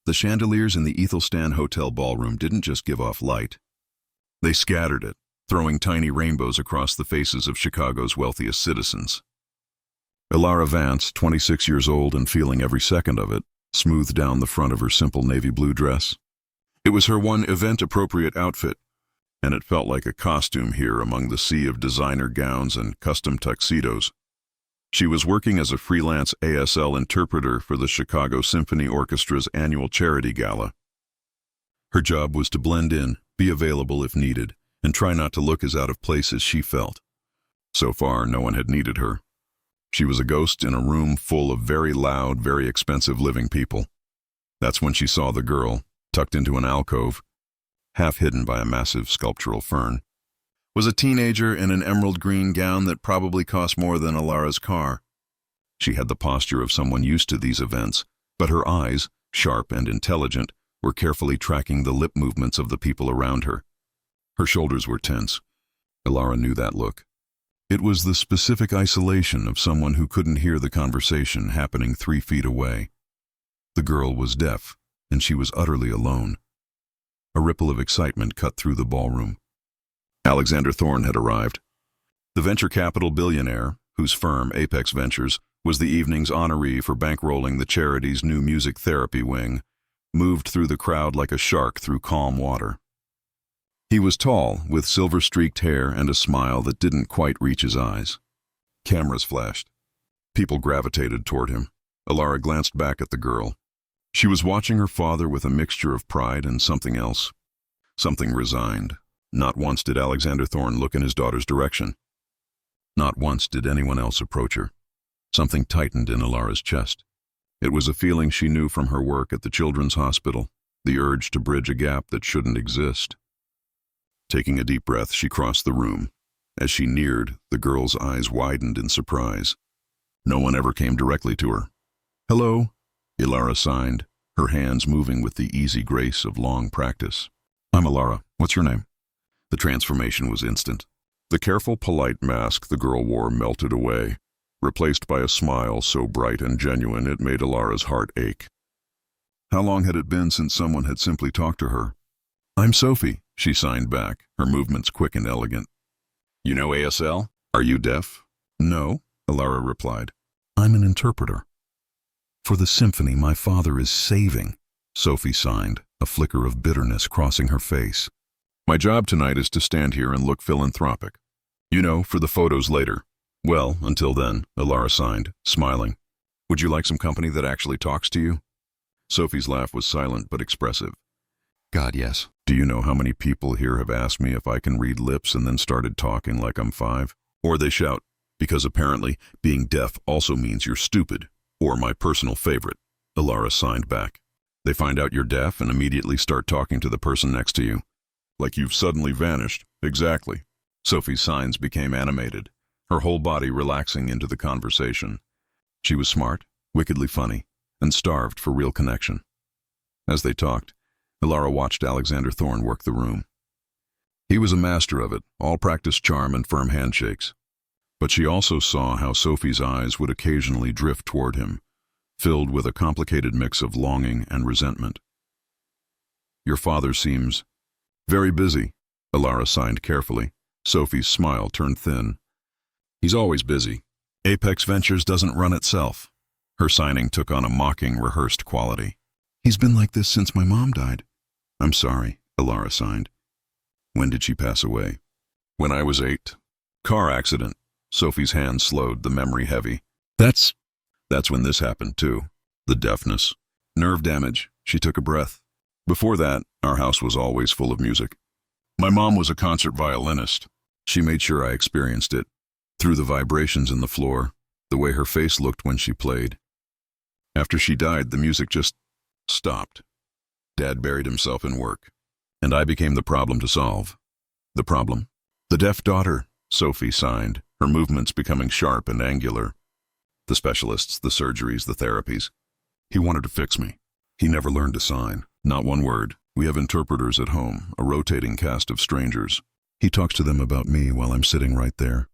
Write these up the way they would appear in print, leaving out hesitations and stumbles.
The chandeliers in the Ethelstan Hotel ballroom didn't just give off light. They scattered it, throwing tiny rainbows across the faces of Chicago's wealthiest citizens. Ilara Vance, 26 years old and feeling every second of it, smoothed down the front of her simple navy blue dress. It was her one event-appropriate outfit, and it felt like a costume here among the sea of designer gowns and custom tuxedos. She was working as a freelance ASL interpreter for the Chicago Symphony Orchestra's annual charity gala. Her job was to blend in, be available if needed, and try not to look as out of place as she felt. So far, no one had needed her. She was a ghost in a room full of very loud, very expensive living people. That's when she saw the girl, tucked into an alcove, half hidden by a massive sculptural fern. Was a teenager in an emerald green gown that probably cost more than Ilara's car. She had the posture of someone used to these events, but her eyes, sharp and intelligent, were carefully tracking the lip movements of the people around her. Her shoulders were tense. Ilara knew that look. It was the specific isolation of someone who couldn't hear the conversation happening 3 feet away. The girl was deaf, and she was utterly alone. A ripple of excitement cut through the ballroom. Alexander Thorne had arrived. The venture capital billionaire, whose firm, Apex Ventures, was the evening's honoree for bankrolling the charity's new music therapy wing, moved through the crowd like a shark through calm water. He was tall, with silver-streaked hair and a smile that didn't quite reach his eyes. Cameras flashed. People gravitated toward him. Ilara glanced back at the girl. She was watching her father with a mixture of pride and something else. Something resigned. Not once did Alexander Thorne look in his daughter's direction. Not once did anyone else approach her. Something tightened in Ilara's chest. It was a feeling she knew from her work at the Children's Hospital, the urge to bridge a gap that shouldn't exist. Taking a deep breath, she crossed the room. As she neared, the girl's eyes widened in surprise. No one ever came directly to her. "Hello," Ilara signed, her hands moving with the easy grace of long practice. "I'm Ilara. What's your name?" The transformation was instant. The careful, polite mask the girl wore melted away, replaced by a smile so bright and genuine it made Ilara's heart ache. How long had it been since someone had simply talked to her? "I'm Sophie," she signed back, her movements quick and elegant. "You know ASL? Are you deaf?" "No," Ilara replied. "I'm an interpreter. For the symphony my father is saving," Sophie signed, a flicker of bitterness crossing her face. "My job tonight is to stand here and look philanthropic. You know, for the photos later." "Well, until then," Ilara signed, smiling. "Would you like some company that actually talks to you?" Sophie's laugh was silent but expressive. "God, yes. Do you know how many people here have asked me if I can read lips and then started talking like I'm 5? Or they shout, because apparently being deaf also means you're stupid. Or my personal favorite," Ilara signed back. "They find out you're deaf and immediately start talking to the person next to you. Like you've suddenly vanished." "Exactly." Sophie's signs became animated, her whole body relaxing into the conversation. She was smart, wickedly funny, and starved for real connection. As they talked, Ilara watched Alexander Thorne work the room. He was a master of it, all practiced charm and firm handshakes. But she also saw how Sophie's eyes would occasionally drift toward him, filled with a complicated mix of longing and resentment. "Your father seems very busy," Ilara signed carefully. Sophie's smile turned thin. "He's always busy. Apex Ventures doesn't run itself." Her signing took on a mocking, rehearsed quality. "He's been like this since my mom died." "I'm sorry," Ilara signed. "When did she pass away?" "When I was 8. Car accident." Sophie's hand slowed, the memory heavy. That's when this happened, too. The deafness. Nerve damage." She took a breath. "Before that, our house was always full of music. My mom was a concert violinist. She made sure I experienced it, through the vibrations in the floor, the way her face looked when she played. After she died, the music just stopped. Dad buried himself in work, and I became the problem to solve." "The problem?" "The deaf daughter," Sophie signed, her movements becoming sharp and angular. "The specialists, the surgeries, the therapies. He wanted to fix me. He never learned to sign, not one word. We have interpreters at home, a rotating cast of strangers. He talks to them about me while I'm sitting right there."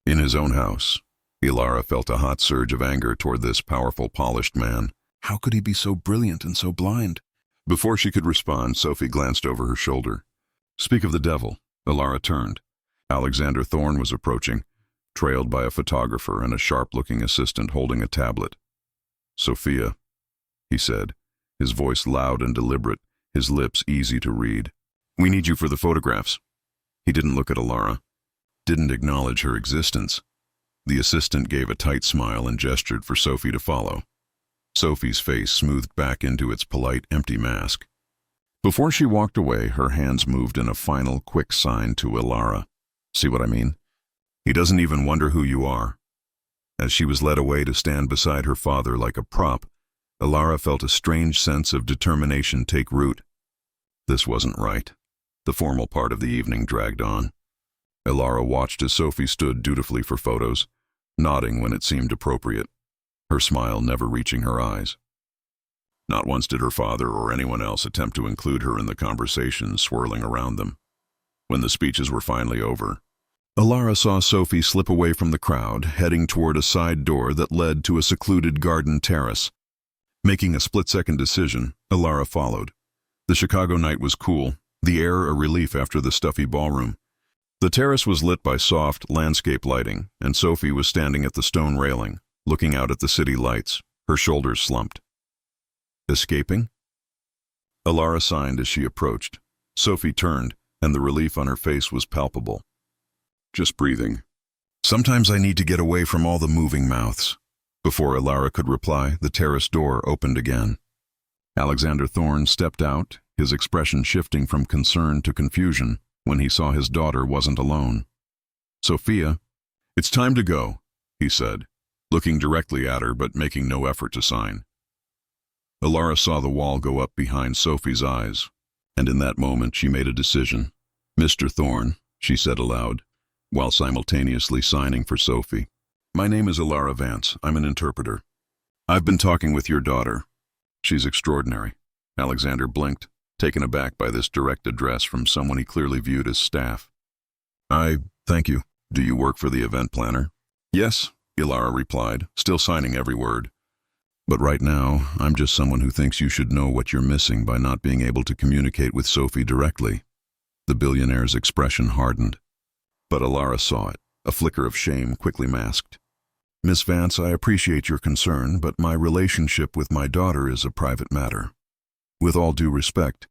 In his own house, Ilara felt a hot surge of anger toward this powerful, polished man. How could he be so brilliant and so blind? Before she could respond, Sophie glanced over her shoulder. Speak of the devil. Ilara turned. Alexander Thorne was approaching, trailed by a photographer and a sharp-looking assistant holding a tablet. Sophia, he said, his voice loud and deliberate, his lips easy to read. We need you for the photographs. He didn't look at Ilara, didn't acknowledge her existence. The assistant gave a tight smile and gestured for Sophie to follow. Sophie's face smoothed back into its polite, empty mask. Before she walked away, her hands moved in a final, quick sign to Ilara. See what I mean? He doesn't even wonder who you are. As she was led away to stand beside her father like a prop, Ilara felt a strange sense of determination take root. This wasn't right. The formal part of the evening dragged on. Ilara watched as Sophie stood dutifully for photos, nodding when it seemed appropriate, her smile never reaching her eyes. Not once did her father or anyone else attempt to include her in the conversations swirling around them. When the speeches were finally over, Ilara saw Sophie slip away from the crowd, heading toward a side door that led to a secluded garden terrace. Making a split-second decision, Ilara followed. The Chicago night was cool, the air a relief after the stuffy ballroom. The terrace was lit by soft landscape lighting, and Sophie was standing at the stone railing, looking out at the city lights, her shoulders slumped. Escaping? Ilara signed as she approached. Sophie turned, and the relief on her face was palpable. Just breathing. Sometimes I need to get away from all the moving mouths. Before Ilara could reply, the terrace door opened again. Alexander Thorne stepped out, his expression shifting from concern to confusion when he saw his daughter wasn't alone. Sophia, it's time to go, he said, looking directly at her but making no effort to sign. Ilara saw the wall go up behind Sophie's eyes, and in that moment she made a decision. Mr. Thorne, she said aloud, while simultaneously signing for Sophie. My name is Ilara Vance. I'm an interpreter. I've been talking with your daughter. She's extraordinary. Alexander blinked, taken aback by this direct address from someone he clearly viewed as staff. Thank you. Do you work for the event planner? Yes, Ilara replied, still signing every word. But right now, I'm just someone who thinks you should know what you're missing by not being able to communicate with Sophie directly. The billionaire's expression hardened. But Ilara saw it, a flicker of shame quickly masked. Miss Vance, I appreciate your concern, but my relationship with my daughter is a private matter. With all due respect,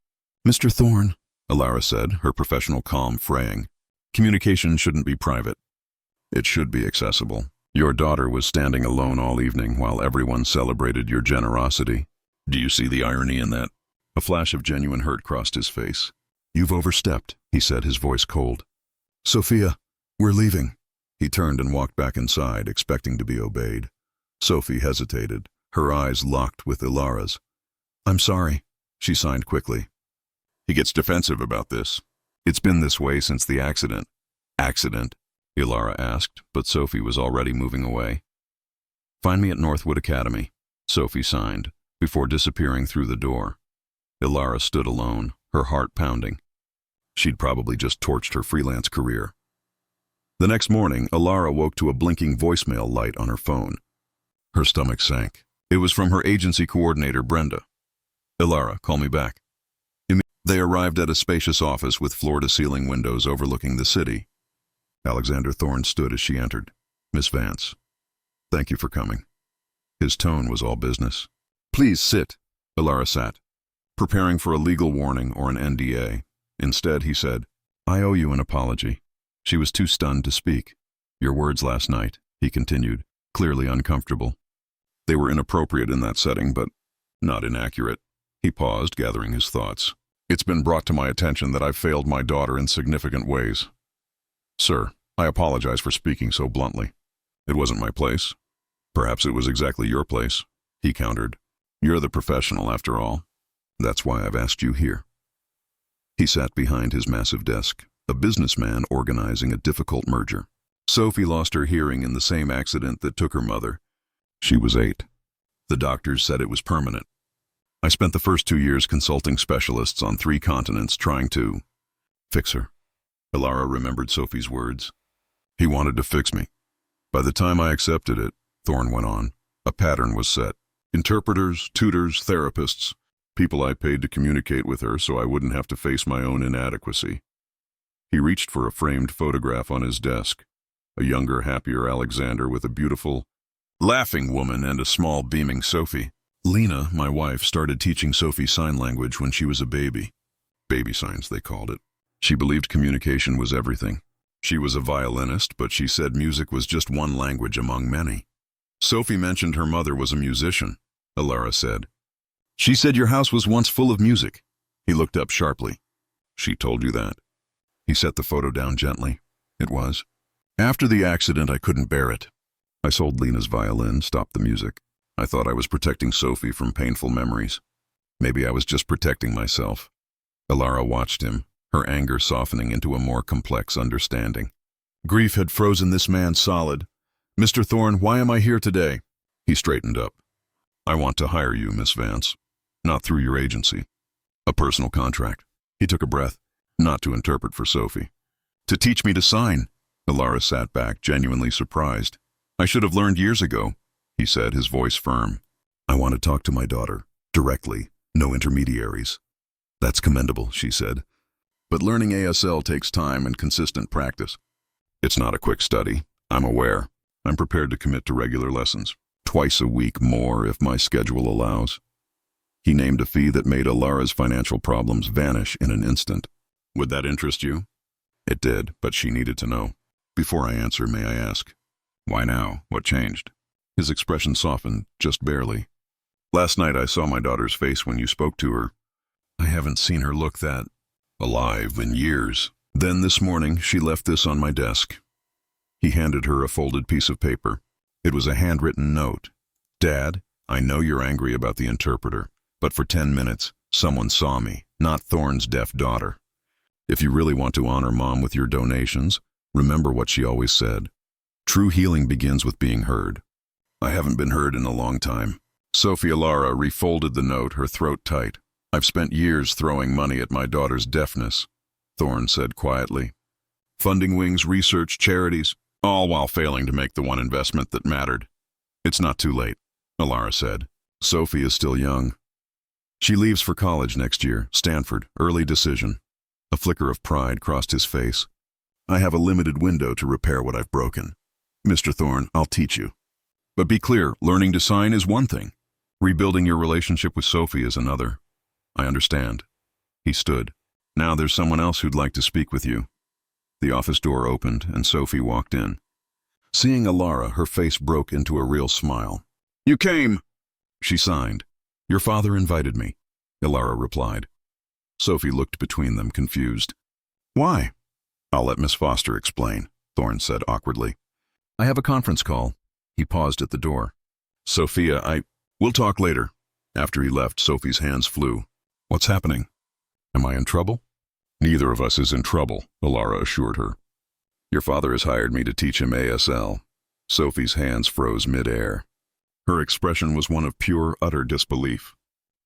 Mr. Thorne, Ilara said, her professional calm fraying, communication shouldn't be private. It should be accessible. Your daughter was standing alone all evening while everyone celebrated your generosity. Do you see the irony in that? A flash of genuine hurt crossed his face. You've overstepped, he said, his voice cold. Sophia, we're leaving. He turned and walked back inside, expecting to be obeyed. Sophie hesitated, her eyes locked with Ilara's. I'm sorry, she signed quickly. He gets defensive about this. It's been this way since the accident. Accident? Ilara asked, but Sophie was already moving away. Find me at Northwood Academy, Sophie signed, before disappearing through the door. Ilara stood alone, her heart pounding. She'd probably just torched her freelance career. The next morning, Ilara woke to a blinking voicemail light on her phone. Her stomach sank. It was from her agency coordinator, Brenda. Ilara, call me back. They arrived at a spacious office with floor-to-ceiling windows overlooking the city. Alexander Thorne stood as she entered. Miss Vance, thank you for coming. His tone was all business. Please sit. Ilara sat, preparing for a legal warning or an NDA. Instead, he said, I owe you an apology. She was too stunned to speak. Your words last night, he continued, clearly uncomfortable. They were inappropriate in that setting, but not inaccurate. He paused, gathering his thoughts. It's been brought to my attention that I've failed my daughter in significant ways. Sir, I apologize for speaking so bluntly. It wasn't my place. Perhaps it was exactly your place, he countered. You're the professional, after all. That's why I've asked you here. He sat behind his massive desk, a businessman organizing a difficult merger. Sophie lost her hearing in the same accident that took her mother. She was 8. The doctors said it was permanent. I spent the first 2 years consulting specialists on 3 continents trying to fix her. Ilara remembered Sophie's words. He wanted to fix me. By the time I accepted it, Thorne went on, a pattern was set. Interpreters, tutors, therapists. People I paid to communicate with her so I wouldn't have to face my own inadequacy. He reached for a framed photograph on his desk. A younger, happier Alexander with a beautiful, laughing woman and a small, beaming Sophie. Lena, my wife, started teaching Sophie sign language when she was a baby. Baby signs, they called it. She believed communication was everything. She was a violinist, but she said music was just one language among many. Sophie mentioned her mother was a musician, Alara said. She said your house was once full of music. He looked up sharply. She told you that? He set the photo down gently. It was. After the accident, I couldn't bear it. I sold Lena's violin, stopped the music. I thought I was protecting Sophie from painful memories. Maybe I was just protecting myself. Alara watched him, her anger softening into a more complex understanding. Grief had frozen this man solid. Mr. Thorne, why am I here today? He straightened up. I want to hire you, Miss Vance. Not through your agency. A personal contract. He took a breath. Not to interpret for Sophie. To teach me to sign. Alara sat back, genuinely surprised. I should have learned years ago, he said, his voice firm. I want to talk to my daughter, directly, no intermediaries. That's commendable, she said. But learning ASL takes time and consistent practice. It's not a quick study, I'm aware. I'm prepared to commit to regular lessons, twice a week more if my schedule allows. He named a fee that made Alara's financial problems vanish in an instant. Would that interest you? It did, but she needed to know. Before I answer, may I ask, why now? What changed? His expression softened, just barely. Last night I saw my daughter's face when you spoke to her. I haven't seen her look that alive in years. Then this morning she left this on my desk. He handed her a folded piece of paper. It was a handwritten note. Dad, I know you're angry about the interpreter, but for 10 minutes, someone saw me, not Thorne's deaf daughter. If you really want to honor Mom with your donations, remember what she always said. True healing begins with being heard. I haven't been heard in a long time. Sophie Alara refolded the note, her throat tight. I've spent years throwing money at my daughter's deafness, Thorne said quietly. Funding wings, research, charities, all while failing to make the one investment that mattered. It's not too late, Alara said. Sophie is still young. She leaves for college next year, Stanford, early decision. A flicker of pride crossed his face. I have a limited window to repair what I've broken. Mr. Thorne, I'll teach you. But be clear, learning to sign is one thing. Rebuilding your relationship with Sophie is another. I understand. He stood. Now there's someone else who'd like to speak with you. The office door opened and Sophie walked in. Seeing Alara, her face broke into a real smile. You came! She signed. Your father invited me, Alara replied. Sophie looked between them, confused. Why? I'll let Miss Foster explain, Thorne said awkwardly. I have a conference call. He paused at the door. Sophia, We'll talk later. After he left, Sophie's hands flew. What's happening? Am I in trouble? Neither of us is in trouble, Alara assured her. Your father has hired me to teach him ASL. Sophie's hands froze mid-air. Her expression was one of pure, utter disbelief.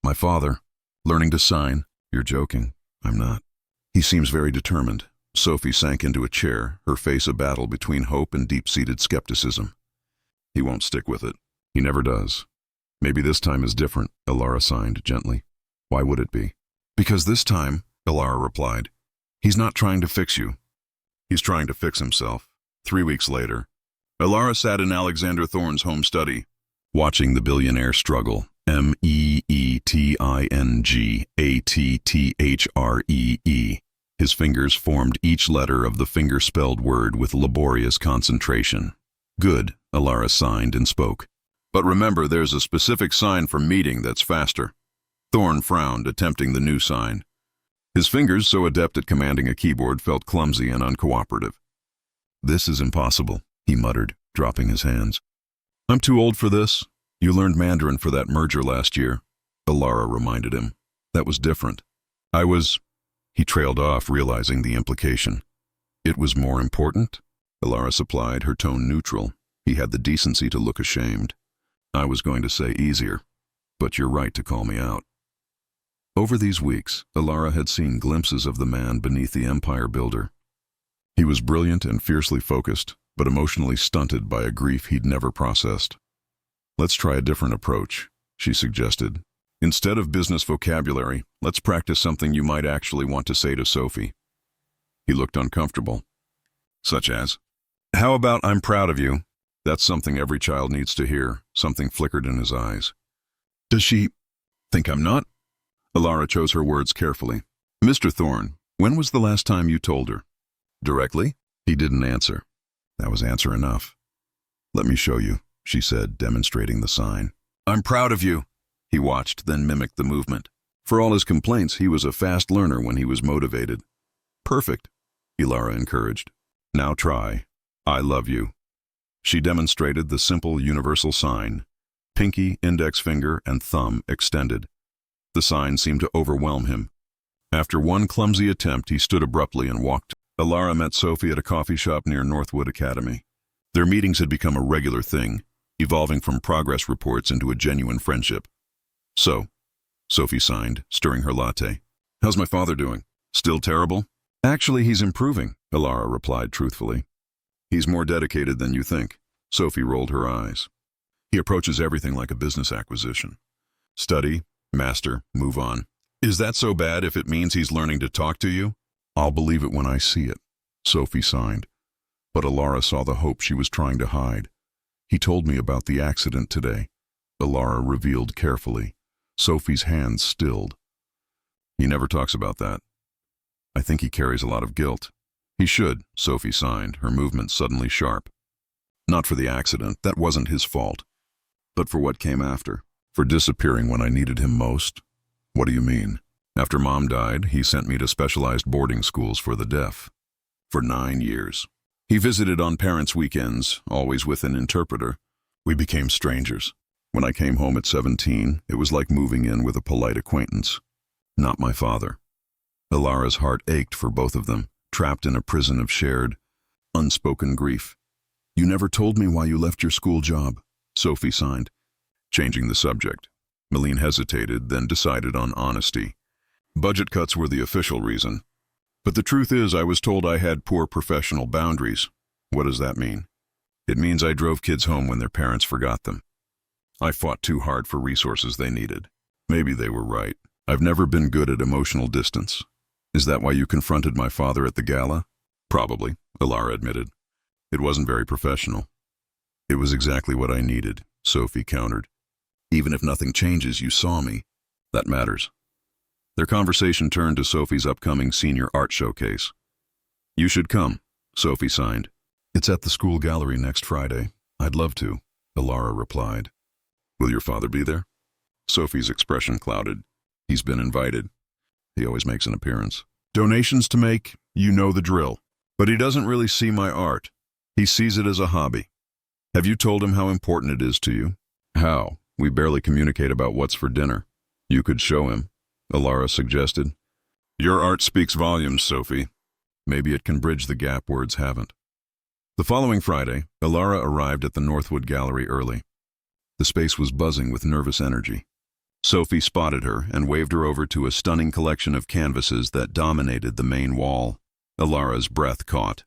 My father, learning to sign. You're joking. I'm not. He seems very determined. Sophie sank into a chair, her face a battle between hope and deep-seated skepticism. He won't stick with it. He never does. Maybe this time is different, Alara signed gently. Why would it be? Because this time, Alara replied, he's not trying to fix you. He's trying to fix himself. 3 weeks later, Alara sat in Alexander Thorne's home study, watching the billionaire struggle. MEETINGATTHREE. His fingers formed each letter of the finger-spelled word with laborious concentration. Good, Alara signed and spoke. But remember, there's a specific sign for meeting that's faster. Thorne frowned, attempting the new sign. His fingers, so adept at commanding a keyboard, felt clumsy and uncooperative. This is impossible, he muttered, dropping his hands. I'm too old for this. You learned Mandarin for that merger last year, Alara reminded him. That was different. He trailed off, realizing the implication. It was more important? Alara supplied, her tone neutral. He had the decency to look ashamed. I was going to say easier, but you're right to call me out. Over these weeks, Alara had seen glimpses of the man beneath the empire builder. He was brilliant and fiercely focused, but emotionally stunted by a grief he'd never processed. Let's try a different approach, she suggested. Instead of business vocabulary, let's practice something you might actually want to say to Sophie. He looked uncomfortable. Such as, "How about I'm proud of you?" That's something every child needs to hear. Something flickered in his eyes. "Does she think I'm not?" Alara chose her words carefully. "Mr. Thorne, when was the last time you told her?" "Directly?" He didn't answer. That was answer enough. "Let me show you," she said, demonstrating the sign. "I'm proud of you." He watched, then mimicked the movement. For all his complaints, he was a fast learner when he was motivated. "Perfect," Alara encouraged. "Now try, I love you." She demonstrated the simple universal sign, pinky, index finger, and thumb extended. The sign seemed to overwhelm him. After one clumsy attempt, he stood abruptly and walked. Alara met Sophie at a coffee shop near Northwood Academy. Their meetings had become a regular thing, evolving from progress reports into a genuine friendship. "So," Sophie signed, stirring her latte. "How's my father doing? Still terrible?" "Actually, he's improving," Alara replied truthfully. "He's more dedicated than you think." Sophie rolled her eyes. "He approaches everything like a business acquisition. Study, master, move on. Is that so bad if it means he's learning to talk to you?" "I'll believe it when I see it," Sophie signed. But Alara saw the hope she was trying to hide. "He told me about the accident today," Alara revealed carefully. Sophie's hands stilled. "He never talks about that. I think he carries a lot of guilt." "He should," Sophie signed, her movement suddenly sharp. "Not for the accident, that wasn't his fault. But for what came after. For disappearing when I needed him most." "What do you mean?" "After Mom died, he sent me to specialized boarding schools for the deaf. For 9 years. He visited on parents' weekends, always with an interpreter. We became strangers. When I came home at 17, it was like moving in with a polite acquaintance. Not my father." Alara's heart ached for both of them, trapped in a prison of shared, unspoken grief. "You never told me why you left your school job," Sophie signed, changing the subject. Malene hesitated, then decided on honesty. "Budget cuts were the official reason. But the truth is, I was told I had poor professional boundaries." "What does that mean?" "It means I drove kids home when their parents forgot them. I fought too hard for resources they needed. Maybe they were right. I've never been good at emotional distance." "Is that why you confronted my father at the gala?" "Probably," Alara admitted. "It wasn't very professional." "It was exactly what I needed," Sophie countered. "Even if nothing changes, you saw me. That matters." Their conversation turned to Sophie's upcoming senior art showcase. "You should come," Sophie signed. "It's at the school gallery next Friday. I'd love to," Alara replied. "Will your father be there?" Sophie's expression clouded. "He's been invited. He always makes an appearance. Donations to make, you know the drill. But he doesn't really see my art. He sees it as a hobby." "Have you told him how important it is to you?" "How? We barely communicate about what's for dinner." "You could show him," Alara suggested. "Your art speaks volumes, Sophie. Maybe it can bridge the gap words haven't." The following Friday, Alara arrived at the Northwood Gallery early. The space was buzzing with nervous energy. Sophie spotted her and waved her over to a stunning collection of canvases that dominated the main wall. Alara's breath caught.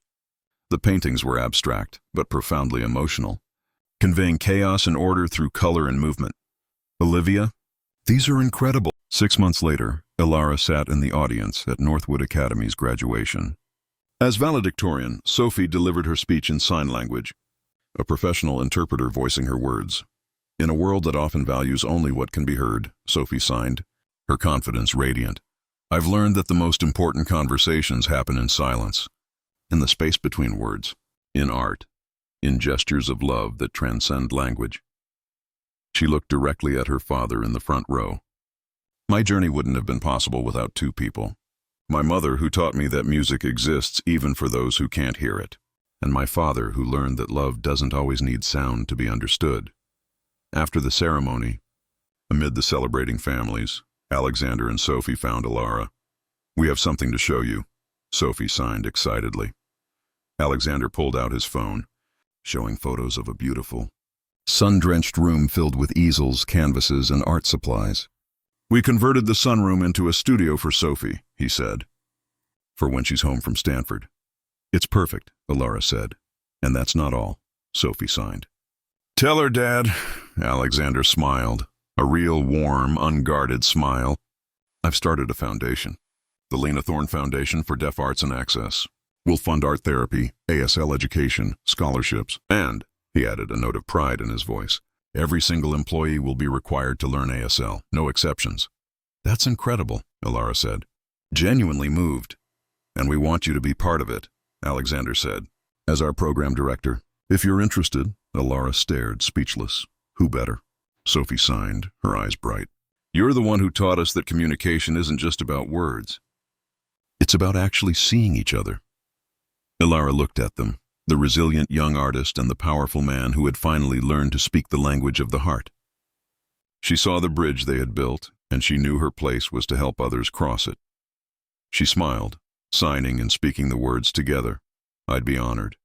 The paintings were abstract, but profoundly emotional, conveying chaos and order through color and movement. "Olivia, these are incredible." 6 months later, Alara sat in the audience at Northwood Academy's graduation. As valedictorian, Sophie delivered her speech in sign language, a professional interpreter voicing her words. "In a world that often values only what can be heard," Sophie signed, her confidence radiant. "I've learned that the most important conversations happen in silence, in the space between words, in art, in gestures of love that transcend language." She looked directly at her father in the front row. "My journey wouldn't have been possible without 2 people. My mother, who taught me that music exists even for those who can't hear it, and my father, who learned that love doesn't always need sound to be understood." After the ceremony, amid the celebrating families, Alexander and Sophie found Alara. "We have something to show you," Sophie signed excitedly. Alexander pulled out his phone, showing photos of a beautiful, sun-drenched room filled with easels, canvases, and art supplies. "We converted the sunroom into a studio for Sophie," he said, "for when she's home from Stanford." "It's perfect," Alara said. "And that's not all," Sophie signed. "Tell her, Dad," Alexander smiled. A real warm, unguarded smile. I've started a foundation, the Lena Thorne Foundation for Deaf Arts and Access. We'll fund art therapy, ASL education, scholarships, and, he added, a note of pride in his voice, every single employee will be required to learn ASL, no exceptions. That's incredible, Ilara said, genuinely moved. And we want you to be part of it, Alexander said, as our program director. If you're interested, Ilara stared, speechless. Who better? Sophie signed, her eyes bright. You're the one who taught us that communication isn't just about words. It's about actually seeing each other. Ilara looked at them, the resilient young artist and the powerful man who had finally learned to speak the language of the heart. She saw the bridge they had built, and she knew her place was to help others cross it. She smiled, signing and speaking the words together. I'd be honored.